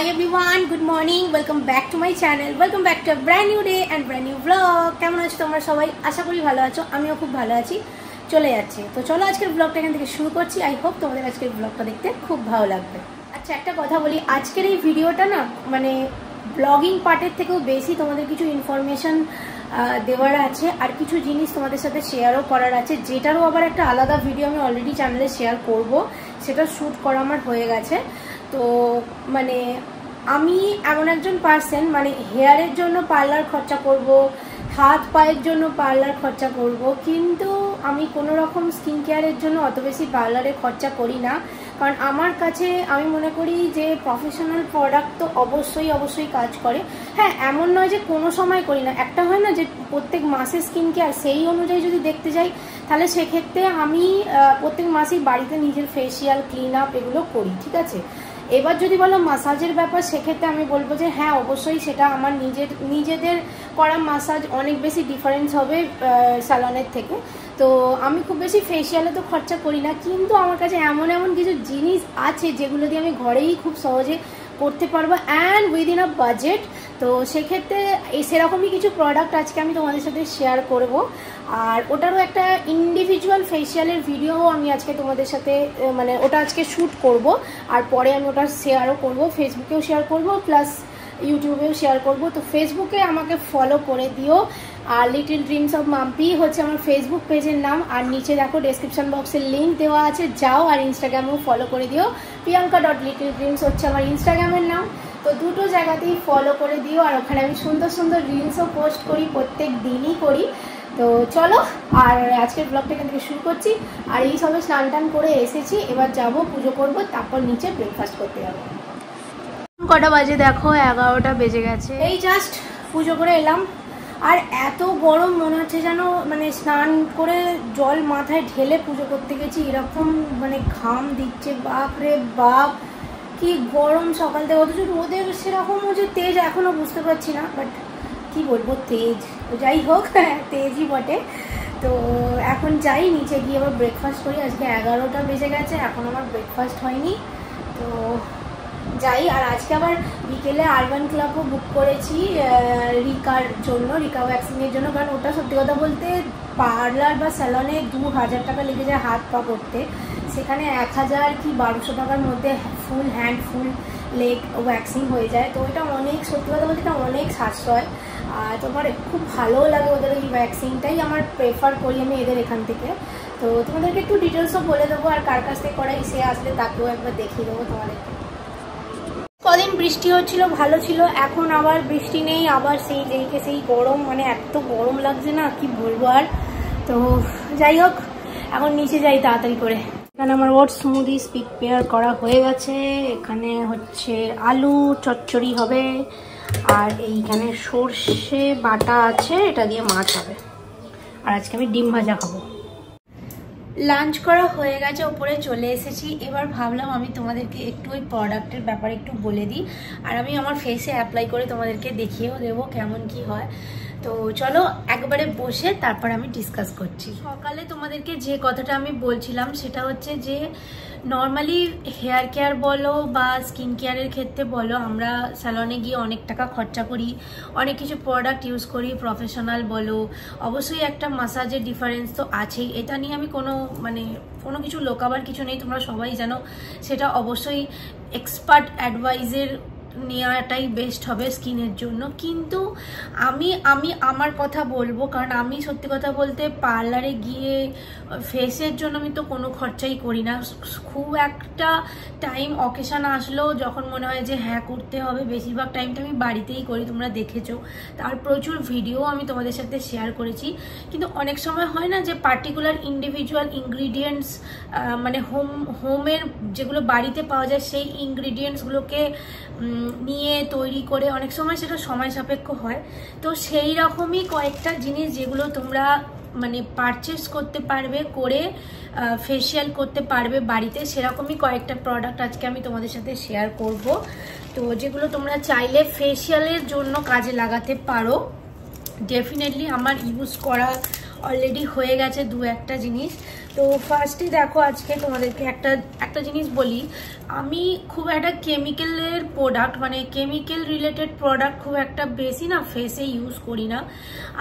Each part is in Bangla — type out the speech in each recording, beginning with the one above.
Hi everyone, good morning. Welcome back to my channel. Welcome back to a brand new day and brand new vlog. কেমন আছো তোমরা সবাই? আশা করি ভালো আছো। আমিও খুব ভালো আছি। চলে যাচ্ছে। তো চলো আজকের ব্লগটা এখান থেকে শুরু করছি। আই হোপ তোমাদের আজকের ব্লগটা দেখতে খুব ভালো লাগবে। আচ্ছা একটা কথা বলি, আজকের এই ভিডিওটা না মানে ব্লগিং পার্টের থেকেও বেশি তোমাদের কিছু ইনফরমেশন দেওয়ার আছে আর কিছু জিনিস তোমাদের সাথে শেয়ারও করার আছে, যেটারও আবার একটা আলাদা ভিডিও আমি অলরেডি চ্যানেলে শেয়ার করব। সেটা শ্যুট করা আমার হয়ে গেছে। তো মানে আমি এমন একজন পার্সন মানে হেয়ারের জন্য পার্লার খরচা করব, হাত পায়ের জন্য পার্লার খরচা করব, কিন্তু আমি কোনো রকম স্কিন কেয়ারের জন্য অত বেশি পার্লারে খরচা করি না। কারণ আমার কাছে আমি মনে করি যে প্রফেশনাল প্রোডাক্ট তো অবশ্যই কাজ করে। হ্যাঁ, এমন নয় যে কোনো সময় করি না। একটা হয় না যে প্রত্যেক মাসে স্কিন কেয়ার, সেই অনুযায়ী যদি দেখতে যাই তাহলে সেক্ষেত্রে আমি প্রত্যেক মাসেই বাড়িতে নিজের ফেসিয়াল ক্লিন আপ এগুলো করি, ঠিক আছে। এবার যদি বলো মাসাজের ব্যাপার, সেক্ষেত্রে আমি বলবো যে হ্যাঁ অবশ্যই সেটা আমার নিজেদের করা মাসাজ অনেক বেশি ডিফারেন্স হবে স্যালনের থেকে। তো আমি খুব বেশি ফেসিয়ালে তো খরচা করি না, কিন্তু আমার কাছে এমন কিছু জিনিস আছে যেগুলো দিয়ে আমি ঘরেই খুব সহজে করতে পারবো অ্যান্ড উইদিন আ বাজেট। তো সেক্ষেত্রে সেরকমই কিছু প্রোডাক্ট আজকে আমি তোমাদের সাথে শেয়ার করব। আর ওটারও একটা ইন্ডিভিজুয়াল ফেসিয়ালের ভিডিও আমি আজকে তোমাদের সাথে মানে ওটা আজকে শ্যুট করব, আর পরে আমি ওটা শেয়ারও করব, ফেসবুকেও শেয়ার করব প্লাস ইউটিউবেও শেয়ার করব। তো ফেসবুকে আমাকে ফলো করে দিও, আর লিটল ড্রিমস অফ মাম্পি হচ্ছে আমার ফেসবুক পেজের নাম, আর নিচে দেখো ডেসক্রিপশন বক্সের লিঙ্ক দেওয়া আছে, যাও। আর ইনস্টাগ্রামেও ফলো করে দিও, priyanka.littledreams হচ্ছে আমার ইনস্টাগ্রামের নাম। তো দুটো জায়গাতেই ফলো করে দিও, আর ওখানে আমি সুন্দর রিলসও পোস্ট করি, প্রত্যেক দিনই করি। তো চলো আর আজকের ব্লগটা এখান থেকে শুরু করছি। আর এই সবে স্নান টান করে এসেছি, এবার যাব পুজো করব, তারপর নিচে ব্রেকফাস্ট করতে যাবো। কটা বাজে দেখো, 11টা বেজে গেছে। এই জাস্ট পুজো করে এলাম, আর এত গরম মনে হচ্ছে যেন মানে স্নান করে জল মাথায় ঢেলে পুজো করতে গেছি, এরকম মানে ঘাম দিচ্ছে। বাপ রে বাপ কি গরম সকাল থেকে, অথচ রোদের সেরকম যে তেজ এখনো বুঝতে পারছি না, বাট কি বলবো তেজ, যাই হোক তেজই বটে। তো এখন যাই নিচে গিয়ে আবার ব্রেকফাস্ট করি। আজকে 11টা বেজে গেছে, এখন আমার ব্রেকফাস্ট হয়নি, তো যাই। আর আজকে আবার বিকেলে আরবান ক্লাবও বুক করেছি রিকার জন্য, রিকা ওয়্যাক্সিংয়ের জন্য। কারণ ওটা সত্যি কথা বলতে পার্লার বা স্যালনে 2000 টাকা লেগে যায় হাত পা করতে, সেখানে 1000 কি 1200 টাকার মধ্যে ফুল হ্যান্ড ফুল লেগ ওয়্যাক্সিং হয়ে যায়। তো এটা অনেক, সত্যি কথা বলতে এটা অনেক সাশ্রয়। আর তোমার খুব ভালোও লাগে ওদের এই ওয়্যাক্সিংটাই আমার প্রেফার করি আমি এদের এখান থেকে। তো তোমাদেরকে একটু ডিটেলসও বলে দেবো, আর কার কাছ থেকে করাই সে আসলে তাকেও একবার দেখিয়ে দেবো তোমাদেরকে। কদিন বৃষ্টি হচ্ছিল, ভালো ছিল, এখন আবার বৃষ্টি নেই, আবার সেই গরম, মানে এত গরম লাগছে না কি বলবো আর। তো যাই হোক এখন নিচে যাই তাড়াতাড়ি করে। এখানে আমার ওটস স্মুদি প্রিপেয়ার করা হয়ে গেছে, এখানে হচ্ছে আলু চচ্চড়ি হবে, আর এইখানে সর্ষে বাটা আছে, এটা দিয়ে মাছ হবে, আর আজকে আমি ডিম ভাজা খাবো। লাঞ্চ করা হয়ে গেছে, ওপরে চলে এসেছি। এবার ভাবলাম আমি তোমাদেরকে একটু ওই প্রোডাক্টের ব্যাপারে একটু বলে দিই, আর আমি আমার ফেসে অ্যাপ্লাই করে তোমাদেরকে দেখিয়েও দেবো কেমন কি হয়। তো চলো একবারে বসে তারপর আমি ডিসকাস করছি। সকালে তোমাদেরকে যে কথাটা আমি বলছিলাম সেটা হচ্ছে যে নর্মালি হেয়ার কেয়ার বলো বা স্কিন কেয়ারের ক্ষেত্রে বলো, আমরা স্যালনে গিয়ে অনেক টাকা খরচা করি, অনেক কিছু প্রোডাক্ট ইউজ করি, প্রফেশনাল বলো, অবশ্যই একটা মাসাজের ডিফারেন্স তো আছেই। এটা নিয়ে আমি কোনো কিছু লোকাবার কিছু নেই, তোমরা সবাই জানো। সেটা অবশ্যই এক্সপার্ট অ্যাডভাইজের নেওয়াটাই বেস্ট হবে স্কিনের জন্য। কিন্তু আমি আমার কথা বলবো, কারণ আমি সত্যি কথা বলতে পার্লারে গিয়ে ফেসের জন্য আমি তো কোনো খরচাই করি না। খুব একটা টাইম অকেশন আসলেও যখন মনে হয় যে হ্যাঁ করতে হবে, বেশিরভাগ টাইমটা আমি বাড়িতেই করি, তোমরা দেখেছো। তার প্রচুর ভিডিও আমি তোমাদের সাথে শেয়ার করেছি। কিন্তু অনেক সময় হয় না যে পার্টিকুলার ইন্ডিভিজুয়াল ইনগ্রিডিয়েন্টস মানে হোমের যেগুলো বাড়িতে পাওয়া যায় সেই ইনগ্রিডিয়েন্টসগুলোকে নিয়ে তৈরি করে অনেক সময় সেটা সময় সাপেক্ষ হয়। তো সেই রকমই কয়েকটা জিনিস যেগুলো তোমরা মানে পারচেস করতে পারবে, করে ফেসিয়াল করতে পারবে বাড়িতে, সেরকমই কয়েকটা প্রোডাক্ট আজকে আমি তোমাদের সাথে শেয়ার করব। তো যেগুলো তোমরা চাইলে ফেসিয়ালের জন্য কাজে লাগাতে পারো। ডেফিনেটলি আমার ইউজ করা অলরেডি হয়ে গেছে 2-1টা জিনিস। তো ফার্স্টে দেখো আজকে তোমাদেরকে একটা জিনিস বলি, আমি খুব একটা কেমিক্যালের প্রোডাক্ট মানে কেমিক্যাল রিলেটেড প্রোডাক্ট খুব একটা বেশি না ফেসে ইউজ করি না।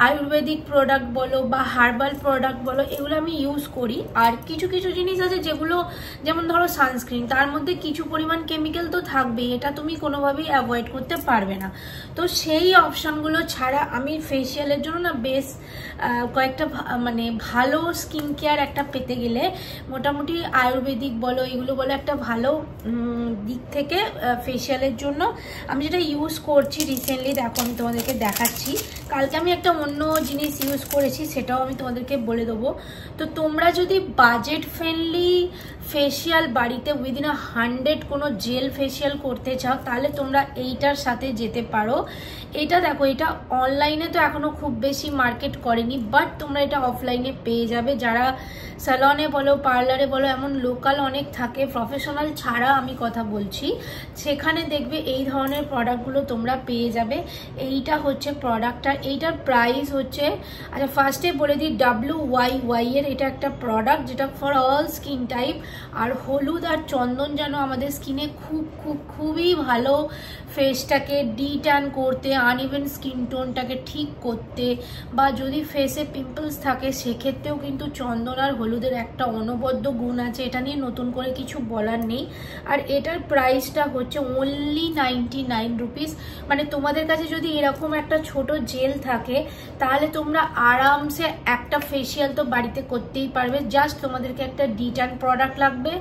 আয়ুর্বেদিক প্রোডাক্ট বলো বা হার্বাল প্রোডাক্ট বলো এগুলো আমি ইউজ করি। আর কিছু কিছু জিনিস আছে যেগুলো, যেমন ধরো সানস্ক্রিন, তার মধ্যে কিছু পরিমাণ কেমিক্যাল তো থাকবেই, এটা তুমি কোনোভাবেই অ্যাভয়েড করতে পারবে না। তো সেই অপশানগুলো ছাড়া আমি ফেসিয়ালের জন্য না বেশ কয়েকটা মানে ভালো স্কিন কেয়ার একটা পেতে গেলে মোটামুটি আয়ুর্বেদিক বলো এগুলো বলো একটা ভালো দিক থেকে ফেসিয়ালের জন্য আমি যেটা ইউজ করছি রিসেন্টলি, দেখো আমি তোমাদেরকে দেখাচ্ছি। কালকে আমি একটা অন্য জিনিস ইউজ করেছি, সেটাও আমি তোমাদেরকে বলে দেবো। তো তোমরা যদি বাজেট ফ্রেন্ডলি ফেসিয়াল বাড়িতে উইদিন 100 কোনো জেল ফেসিয়াল করতে চাও, তাহলে তোমরা এইটার সাথে যেতে পারো। এটা দেখো, এটা অনলাইনে তো এখনো খুব বেশি মার্কেট করেনি, বাট তোমরা এটা অফলাইনে পেয়ে যাবে। যারা স্যালনে বলো পার্লারে বলো, এমন লোকাল অনেক থাকে, প্রফেশনাল ছাড়া আমি কথা বলছি, সেখানে দেখবে এই ধরনের প্রোডাক্টগুলো তোমরা পেয়ে যাবে। এইটা হচ্ছে প্রোডাক্টটা, এইটার প্রাইস হচ্ছে, আচ্ছা ফার্স্টে বলে দিই WYY এর এটা একটা প্রোডাক্ট যেটা ফর অল স্কিন টাইপ। আর হলুদ আর চন্দন যেন আমাদের স্কিনে খুবই ভালো ফেসটাকে ডিট্যান করতে, আনইভেন স্কিন টোনটাকে ঠিক করতে, বা যদি ফেসে পিম্পলস থাকে সেক্ষেত্রেও কিন্তু চন্দন আর হলুদের একটা অনবদ্য গুণ আছে, এটা নিয়ে নতুন করে কিছু বলার নেই। আর এটার প্রাইসটা হচ্ছে অনলি 99 রুপিস। মানে তোমাদের কাছে যদি এরকম একটা ছোট জেল থাকে তাহলে তোমরা আরামসে একটা ফেসিয়াল তো বাড়িতে করতেই পারবে। জাস্ট তোমাদেরকে একটা ডিট্যান প্রোডাক্ট লাগবে,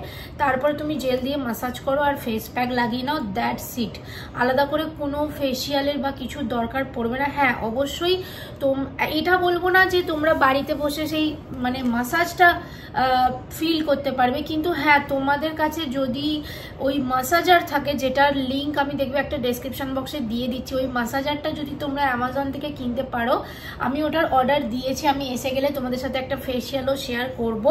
তারপরে তুমি জেল দিয়ে মাসাজ করো আর ফেস প্যাক লাগিয়ে নাও, দ্যাটস ইট। আলাদা করে কোনো ফেসিয়ালের বা কিছু দরকার পড়বে না। হ্যাঁ অবশ্যই এটা বলবো না যে তোমরা বাড়িতে বসে সেই মানে মাসাজটা ফিল করতে পারবে, কিন্তু হ্যাঁ তোমাদের কাছে যদি ওই মাসাজার থাকে, যেটার লিঙ্ক আমি দেখবে একটা ডেসক্রিপশন বক্সে দিয়ে দিচ্ছি, ওই মাসাজারটা যদি তোমরা অ্যামাজন থেকে কিনতে পারো, আমি ওটার অর্ডার দিয়েছি, আমি এসে গেলে তোমাদের সাথে একটা ফেসিয়ালও শেয়ার করব,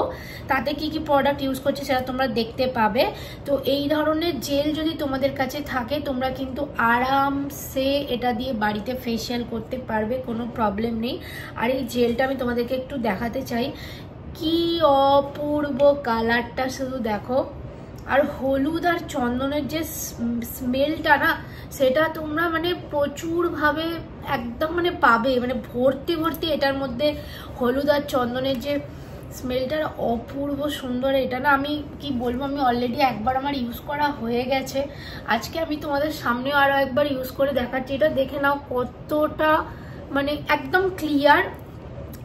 তাতে কি কি প্রোডাক্ট ইউজ করছে সেটা তোমরা দেখতে পাবে। তো এই ধরনের জেল যদি তোমাদের কাছে থাকে তোমরা কিন্তু আরামসে এটা দিয়ে বাড়িতে ফেসিয়াল করতে পারবে, কোনো প্রবলেম নেই। আর এই জেলটা আমি তোমাদেরকে একটু দেখাতে চাই, কি অপূর্ব কালারটা শুধু দেখো। আর হলুদ আর চন্দনের যে স্মেলটা না, সেটা তোমরা মানে প্রচুরভাবে একদম মানে পাবে, মানে ভর্তি ভর্তি এটার মধ্যে হলুদ আর চন্দনের যে স্মেলটার অপূর্ব সুন্দর। এটা না আমি কি বলবো, আমি অলরেডি একবার আমার ইউজ করা হয়ে গেছে, আজকে আমি তোমাদের সামনেও আরও একবার ইউজ করে দেখাচ্ছি। এটা দেখে নাও কতটা মানে একদম ক্লিয়ার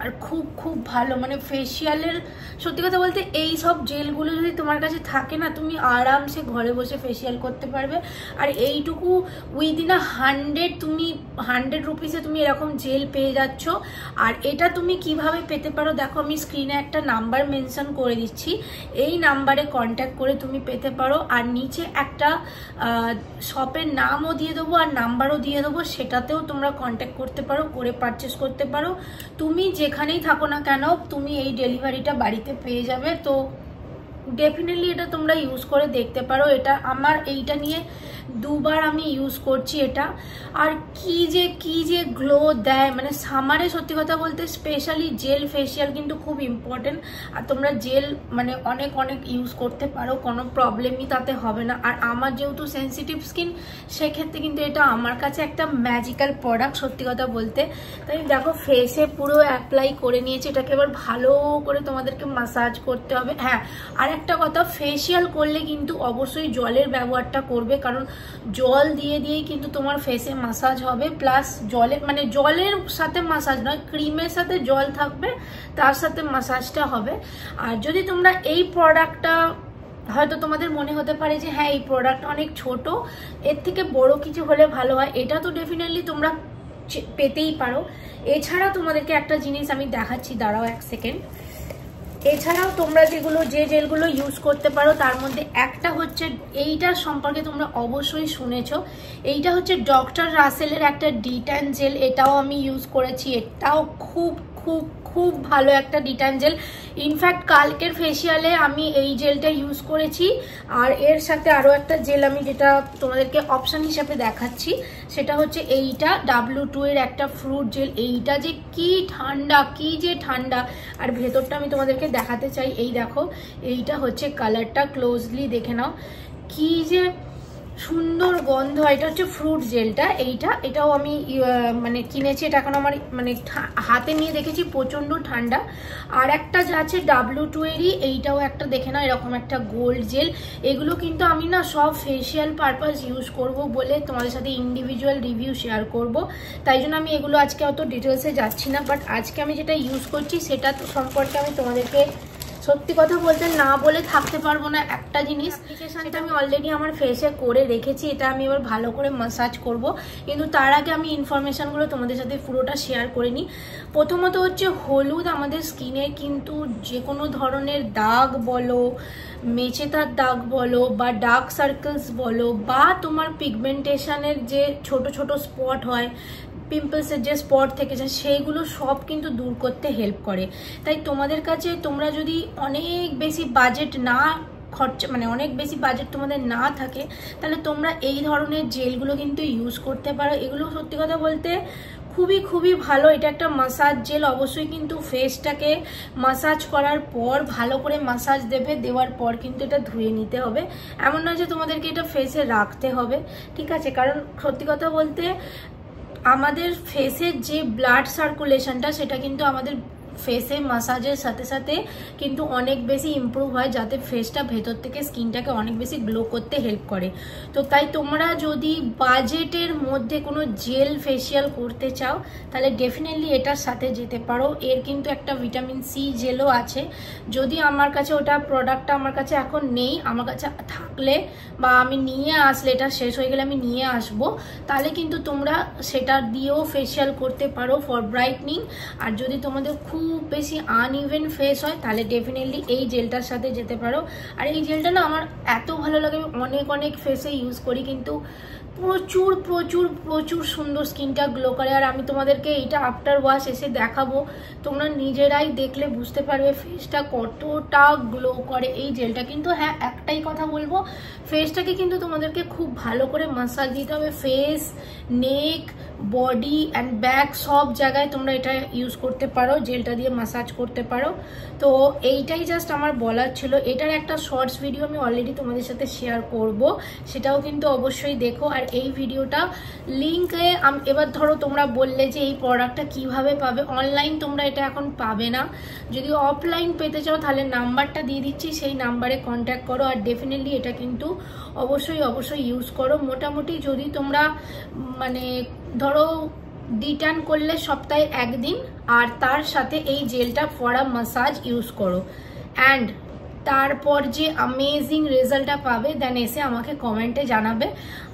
আর খুব ভালো। মানে ফেসিয়ালের সত্যি কথা বলতে এই সব জেলগুলো যদি তোমার কাছে থাকে না, তুমি আরামসে ঘরে বসে ফেসিয়াল করতে পারবে। আর এইটুকু উইদিন 100 রুপিসে তুমি এরকম জেল পেয়ে যাচ্ছ। আর এটা তুমি কিভাবে পেতে পারো দেখো, আমি স্ক্রিনে একটা নাম্বার মেনশন করে দিচ্ছি, এই নাম্বারে কন্ট্যাক্ট করে তুমি পেতে পারো। আর নিচে একটা শপের নামও দিয়ে দেবো আর নাম্বারও দিয়ে দেবো, সেটাতেও তোমরা কন্ট্যাক্ট করতে পারো, করে পারচেস করতে পারো। তুমি যেখানেই থাকো না কেন তুমি এই ডেলিভারিটা বাড়িতে পেয়ে যাবে। তো ডেফিনেটলি এটা তোমরা ইউজ করে দেখতে পারো। এটা আমার এইটা নিয়ে 2 বার আমি ইউজ করছি এটা। আর কি যে গ্লো দেয়, মানে সামারে সত্যি কথা বলতে স্পেশালি জেল ফেসিয়াল কিন্তু খুব ইম্পর্টেন্ট। আর তোমরা জেল মানে অনেক ইউজ করতে পারো, কোনো প্রবলেমই তাতে হবে না। আর আমার যেহেতু সেন্সিটিভ স্কিন, সেক্ষেত্রে কিন্তু এটা আমার কাছে একটা ম্যাজিক্যাল প্রোডাক্ট সত্যি কথা বলতে। তাই দেখো ফেসে পুরো অ্যাপ্লাই করে নিয়েছি, এটাকে এবার ভালো করে তোমাদেরকে মাসাজ করতে হবে। হ্যাঁ আর একটা কথা, ফেসিয়াল করলে কিন্তু অবশ্যই জলের ব্যবহারটা করবে, কারণ জল দিয়েই কিন্তু তোমার ফেসে মাসাজ হবে। প্লাস জলের সাথে মাসাজ নয়, ক্রিমের সাথে জল থাকবে, তার সাথে মাসাজটা হবে। আর যদি তোমরা এই প্রোডাক্টটা, হয়তো তোমাদের মনে হতে পারে যে হ্যাঁ এই প্রোডাক্ট অনেক ছোট, এর থেকে বড় কিছু হলে ভালো হয়, এটা তো ডেফিনেটলি তোমরা পেতেই পারো। এছাড়া তোমাদেরকে একটা জিনিস আমি দেখাচ্ছি, দাঁড়াও 1 সেকেন্ড। এছাড়াও তোমরা যে জেলগুলো ইউজ করতে পারো তার মধ্যে একটা হচ্ছে, এইটার সম্পর্কে তোমরা অবশ্যই শুনেছো, এইটা হচ্ছে ডক্টর রাসেলের একটা ডিট্যান জেল। এটাও আমি ইউজ করেছি, এটাও খুব খুব খুব ভালো একটা ডিটান জেল। ইনফ্যাক্ট কালকের ফেসিয়ালে আমি এই জেলটা ইউজ করেছি, আর এর সাথে আরও একটা জেল আমি যেটা তোমাদেরকে অপশান হিসাবে দেখাচ্ছি সেটা হচ্ছে এইটা W2 এর একটা ফ্রুট জেল। এইটা যে কি ঠান্ডা, কি যে ঠান্ডা, আর ভেতরটা আমি তোমাদেরকে দেখাতে চাই। এই দেখো, এইটা হচ্ছে কালারটা, ক্লোজলি দেখে নাও, কি যে সুন্দর গন্ধ। এটা হচ্ছে ফ্রুট জেলটা, এটাও আমি মানে কিনেছি, এটা এখন আমার মানে হাতে নিয়ে দেখেছি প্রচন্ড ঠান্ডা। আর একটা যা আছে W2 এরই, এইটাও একটা দেখে না, এরকম একটা গোল্ড জেল। এগুলো কিন্তু আমি না সব ফেসিয়াল পারপাস ইউজ করব বলে তোমাদের সাথে ইন্ডিভিজুয়াল রিভিউ শেয়ার করব, তাই জন্য আমি এগুলো আজকে অত ডিটেলসে যাচ্ছি না। বাট আজকে আমি যেটা ইউজ করছি সেটা সম্পর্কে আমি তোমাদেরকে সত্যি কথা বলতে না বলে থাকতে পারবো না। একটা জিনিস সেটা আমি অলরেডি আমার ফেসে করে রেখেছি, এটা আমি এবার ভালো করে ম্যাসাজ করব, কিন্তু তার আগে আমি ইনফরমেশনগুলো তোমাদের সাথে পুরোটা শেয়ার করে নিই। প্রথমত হচ্ছে হলুদ আমাদের স্কিনে কিন্তু যে কোনো ধরনের দাগ বলো, মেচেতার দাগ বলো, বা ডার্ক সার্কেলস বলো, বা তোমার পিগমেন্টেশনের যে ছোট ছোট স্পট হয়, পিম্পলসের যে স্পট থেকে যায়, সেইগুলো সব কিন্তু দূর করতে হেল্প করে। তাই তোমাদের কাছে, তোমরা যদি অনেক বেশি বাজেট না খরচা, মানে অনেক বেশি বাজেট তোমাদের না থাকে, তাহলে তোমরা এই ধরনের জেলগুলো কিন্তু ইউজ করতে পারো। এগুলো সত্যি কথা বলতে খুবই খুবই ভালো। এটা একটা মাসাজ জেল, অবশ্যই কিন্তু ফেসটাকে মাসাজ করার পর ভালো করে মাসাজ দেবে, দেওয়ার পর কিন্তু এটা ধুয়ে নিতে হবে। এমন নয় যে তোমাদেরকে এটা ফেসে রাখতে হবে, ঠিক আছে? কারণ সত্যি কথা বলতে আমাদের ফেসের যে ব্লাড সার্কুলেশনটা সেটা কিন্তু আমাদের ফেসে মাসাজের সাথে সাথে কিন্তু অনেক বেশি ইমপ্রুভ হয়, যাতে ফেসটা ভেতর থেকে স্কিনটাকে অনেক বেশি গ্লো করতে হেল্প করে। তো তাই তোমরা যদি বাজেটের মধ্যে কোনো জেল ফেসিয়াল করতে চাও তাহলে ডেফিনেটলি এটার সাথে যেতে পারো। এর কিন্তু একটা ভিটামিন সি জেলও আছে, যদি আমার কাছে ওটা প্রোডাক্টটা আমার কাছে এখন নেই, আমার কাছে থাকলে বা আমি নিয়ে আসলে, এটা শেষ হয়ে গেলে আমি নিয়ে আসবো, তাহলে কিন্তু তোমরা সেটা দিয়েও ফেসিয়াল করতে পারো ফর ব্রাইটনিং। আর যদি তোমাদের খুব বেশি আনইভেন ফেস হয় তাহলে ডেফিনেটলি এই জেলটার সাথে যেতে পারো। আর এই জেলটা না আমার এত ভালো লাগে, আমি অনেক ফেসে ইউজ করি, কিন্তু প্রচুর প্রচুর প্রচুর সুন্দর স্কিনটা গ্লো করে। আর আমি তোমাদেরকে এইটা আফটার ওয়াশ এসে দেখাবো, তোমরা নিজেরাই দেখলে বুঝতে পারবে ফেসটা কতটা গ্লো করে এই জেলটা। কিন্তু হ্যাঁ, একটাই কথা বলবো, ফেসটাকে কিন্তু তোমাদেরকে খুব ভালো করে মাসাজ দিতে হবে। Face, neck, body and back সব জায়গায় তোমরা এটা ইউজ করতে পারো, জেলটা দিয়ে মাসাজ করতে পারো। তো এইটাই জাস্ট আমার বলার ছিল। এটার একটা শর্টস ভিডিও আমি অলরেডি তোমাদের সাথে শেয়ার করব, সেটাও কিন্তু অবশ্যই দেখো। আর এই ভিডিওটা লিঙ্কে এবার ধরো তোমরা বললে যে এই প্রোডাক্টটা কিভাবে পাবে, অনলাইন তোমরা এটা এখন পাবে না, যদি অফলাইন পেতে চাও তাহলে নাম্বারটা দিয়ে দিচ্ছি, সেই নাম্বারে কন্ট্যাক্ট করো। আর ডেফিনেটলি এটা কিন্তু অবশ্যই ইউজ করো। মোটামুটি যদি তোমরা মানে ধরো ডিটান করলে সপ্তাহে একদিন, আর তার সাথে এই জেলটা ফর আ মাসাজ ইউজ করো, অ্যান্ড তারপর যে অ্যামেজিং রেজাল্টটা পাবে দেন এসে আমাকে কমেন্টে জানাবে।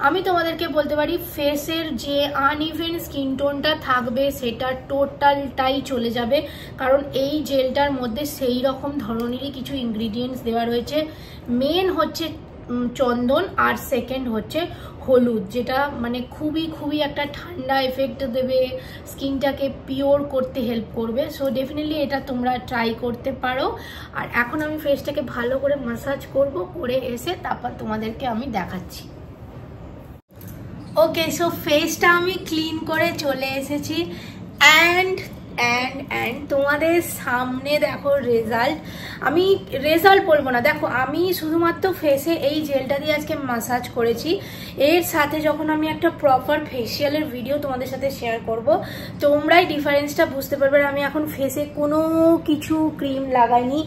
আমি তোমাদেরকে বলতে পারি ফেসের যে আনইভেন স্কিন টোনটা থাকবে সেটা টোটালটাই চলে যাবে, কারণ এই জেলটার মধ্যে সেই রকম ধরনেরই কিছু ইনগ্রিডিয়েন্টস দেওয়া রয়েছে। মেন হচ্ছে চন্দন, আর সেকেন্ড হচ্ছে হলুদ, যেটা মানে খুবই একটা ঠান্ডা এফেক্ট দেবে, স্কিনটাকে পিওর করতে হেল্প করবে। সো ডেফিনেটলি এটা তোমরা ট্রাই করতে পারো। আর এখন আমি ফেসটাকে ভালো করে ম্যাসাজ করব, করে এসে তারপর তোমাদেরকে আমি দেখাচ্ছি। ওকে, সো ফেসটা আমি ক্লিন করে চলে এসেছি, অ্যান্ড তোমাদের সামনে দেখো রেজাল্ট। আমি রেজাল্ট বলবো না, দেখো আমি শুধুমাত্র ফেসে এই জেলটা দিয়ে আজকে মাসাজ করেছি, এর সাথে যখন আমি একটা প্রপার ফেসিয়ালের ভিডিও তোমাদের সাথে শেয়ার করব তোমরাই ডিফারেন্সটা বুঝতে পারবে। আমি এখন ফেসে কোনো কিছু ক্রিম লাগাইনি,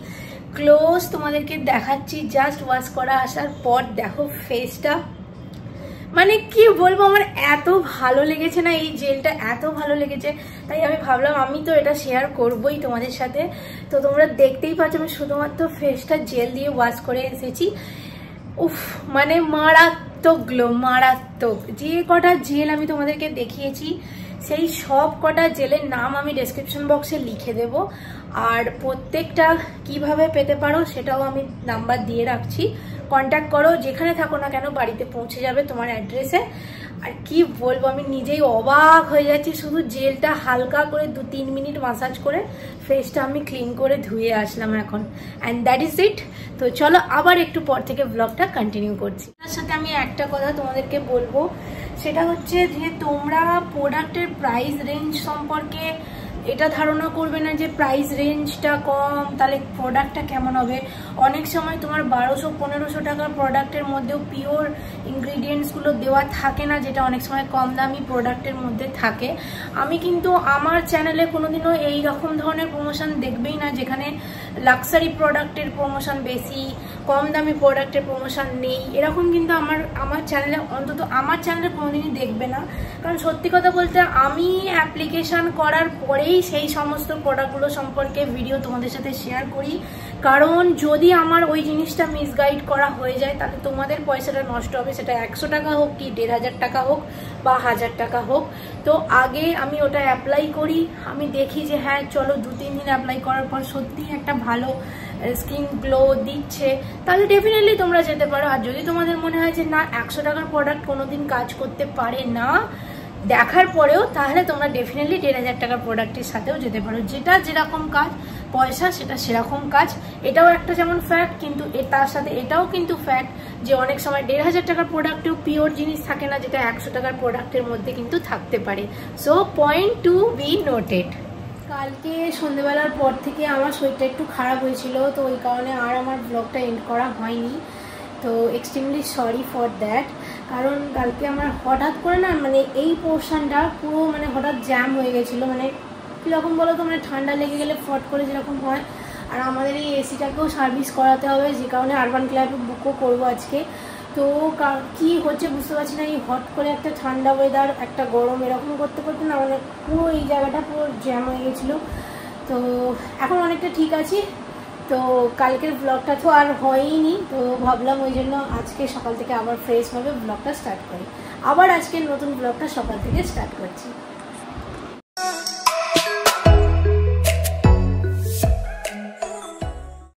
ক্লোজ তোমাদেরকে দেখাচ্ছি। জাস্ট ওয়াশ করা আসার পর দেখো ফেসটা, মানে কি বলবো, আমার এত ভালো লেগেছে না এই জেলটা, এত ভালো লেগেছে, তাই আমি ভাবলাম আমি তো এটা শেয়ার করবোই তোমাদের সাথে। তো তোমরা দেখতেই পাচ্ছ আমি শুধুমাত্র ফেসটা জেল দিয়ে ওয়াশ করে এসেছি। উফ, মানে মারাত্মক গ্লো, মারাত্মক। যে কটা জেল আমি তোমাদেরকে দেখিয়েছি সেই সব কটা জেলের নাম আমি ডেসক্রিপশন বক্সে লিখে দেব, আর প্রত্যেকটা কিভাবে পেতে পারো সেটাও আমি নাম্বার দিয়ে রাখছি, কন্ট্যাক্ট করো, যেখানে থাকো না কেন বাড়িতে পৌঁছে যাবে তোমার অ্যাড্রেসে। আর কি বলবো, আমি নিজেই অবাক হয়ে যাচ্ছি। শুধু জেলটা হালকা করে 2-3 মিনিট মাসাজ করে ফেসটা আমি ক্লিন করে ধুয়ে আসলাম এখন, অ্যান্ড দ্যাট ইজ ইট। তো চলো আবার একটু পর থেকে ব্লগটা কন্টিনিউ করছি। তার সাথে আমি একটা কথা তোমাদেরকে বলবো, সেটা হচ্ছে যে তোমরা প্রোডাক্টের প্রাইস রেঞ্জ সম্পর্কে এটা ধারণা করবে না যে প্রাইস রেঞ্জটা কম তাহলে প্রোডাক্টটা কেমন হবে। অনেক সময় তোমার 1200-1500 টাকার প্রোডাক্টের মধ্যেও পিওর ইনগ্রিডিয়েন্টসগুলো দেওয়া থাকে না, যেটা অনেক সময় কম দামি প্রোডাক্টের মধ্যে থাকে। আমি কিন্তু আমার চ্যানেলে কোনোদিনও এই রকম ধরনের প্রমোশন দেখবেই না যেখানে লাক্সারি প্রোডাক্টের প্রমোশন বেশি, কম দামি প্রোডাক্টের প্রমোশন নেই, এরকম কিন্তু আমার চ্যানেলে, অন্তত আমার চ্যানেলে কোনোদিনই দেখবে না। কারণ সত্যি কথা বলতে আমি অ্যাপ্লিকেশন করার পরেই সেই সমস্ত প্রোডাক্টগুলো সম্পর্কে ভিডিও তোমাদের সাথে শেয়ার করি। কারণ যদি আমার ওই জিনিসটা মিসগাইড করা হয়ে যায় তাহলে তোমাদের পয়সাটা নষ্ট হবে, সেটা 100 টাকা হোক কি 1500 টাকা হোক বা 1000 টাকা হোক। তো আগে আমি ওটা অ্যাপ্লাই করি, আমি দেখি যে হ্যাঁ চলো 2-3 দিন অ্যাপ্লাই করার পর সত্যি একটা ভালো স্কিন গ্লো দিচ্ছে, তাহলে ডেফিনেটলি তোমরা যেতে পারো। আর যদি তোমাদের মনে হয় যে না 100 টাকার প্রোডাক্ট কোনোদিন কাজ করতে পারে না দেখার পরেও, তাহলে তোমরা ডেফিনেটলি 1500 টাকার প্রোডাক্টের সাথেও যেতে পারো। যেটা যেরকম কাজ পয়সা সেটা সেরকম কাজ, এটাও একটা যেমন ফ্যাক্ট, কিন্তু তার সাথে এটাও কিন্তু ফ্যাক্ট যে অনেক সময় 1500 টাকার প্রোডাক্টেও পিওর জিনিস থাকে না, যেটা 100 টাকার প্রোডাক্টের মধ্যে কিন্তু থাকতে পারে। So point to be noted. কালকে সন্ধ্যেবেলার পর থেকে আমার শরীরটা একটু খারাপ হয়েছিল, তো ওই কারণে আর আমার ব্লগটা এন্ড করা হয়নি। তো এক্সট্রিমলি সরি ফর দ্যাট। কারণ কালকে আমার হঠাৎ করে না মানে এই পোর্শনটা পুরো মানে হঠাৎ জ্যাম হয়ে গেছিলো। মানে কীরকম বলো তো, মানে ঠান্ডা লেগে গেলে ফট করে যেরকম হয়। আর আমাদের এই এসিটাকেও সার্ভিস করাতে হবে, যে কারণে আরবান ক্লাবে বুকও করবো আজকে। তো কি হচ্ছে বুঝতে পারছি না, এই হট করে একটা ঠান্ডা ওয়েদার একটা গরম এরকম করতে করতে না মানে পুরো এই জায়গাটা পুরো জ্যাম হয়ে গেছিলো। তো এখন অনেকটা ঠিক আছি। তো কালকের ব্লগটা তো আর হয়নি, তো ভাবলাম ওই জন্য আজকে সকাল থেকে আবার ফ্রেশভাবে ব্লগটা স্টার্ট করি। আবার আজকের নতুন ব্লগটা সকাল থেকে স্টার্ট করছি।